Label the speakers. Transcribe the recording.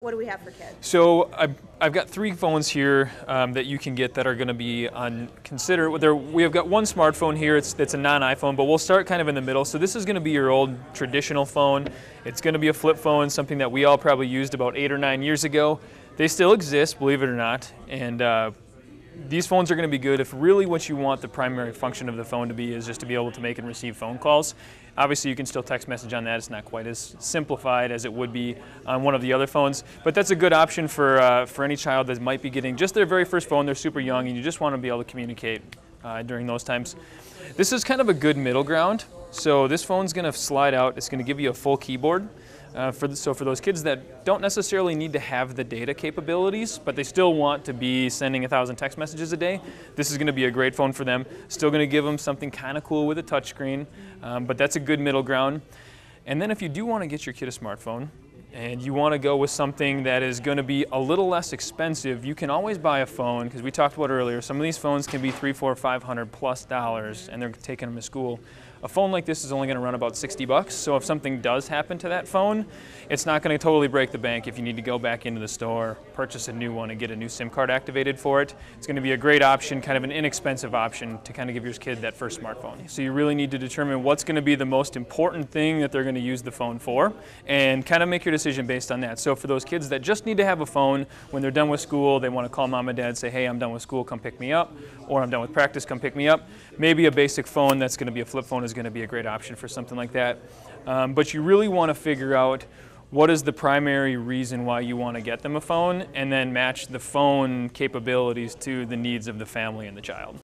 Speaker 1: what do we have for kids?
Speaker 2: So I've got 3 phones here that you can get that are going to be on we have got one smartphone here. It's a non-iPhone, but we'll start kind of in the middle. So this is going to be your old traditional phone. It's going to be a flip phone, something that we all probably used about 8 or 9 years ago. They still exist, believe it or not, and these phones are going to be good if really what you want the primary function of the phone to be is just to be able to make and receive phone calls. Obviously, you can still text message on that. It's not quite as simplified as it would be on one of the other phones, but that's a good option for any child that might be getting just their very first phone. They're super young, and you just want to be able to communicate during those times. This is kind of a good middle ground. So this phone's going to slide out. It's going to give you a full keyboard. So for those kids that don't necessarily need to have the data capabilities, but they still want to be sending 1,000 text messages a day, this is going to be a great phone for them. Still going to give them something kind of cool with a touchscreen, but that's a good middle ground. And then if you do want to get your kid a smartphone, and you want to go with something that is going to be a little less expensive, you can always buy a phone, because we talked about earlier, some of these phones can be $300, $400, $500+, and they're taking them to school. A phone like this is only going to run about $60, so if something does happen to that phone, it's not going to totally break the bank if you need to go back into the store, purchase a new one, and get a new SIM card activated for it. It's going to be a great option, kind of an inexpensive option to kind of give your kid that first smartphone. So you really need to determine what's going to be the most important thing that they're going to use the phone for, and kind of make your decision based on that. So for those kids that just need to have a phone, when they're done with school, they want to call mom and dad, say, hey, I'm done with school, come pick me up, or I'm done with practice, come pick me up. Maybe a basic phone that's going to be a flip phone is going to be a great option for something like that. But you really want to figure out what is the primary reason why you want to get them a phone, and then match the phone capabilities to the needs of the family and the child.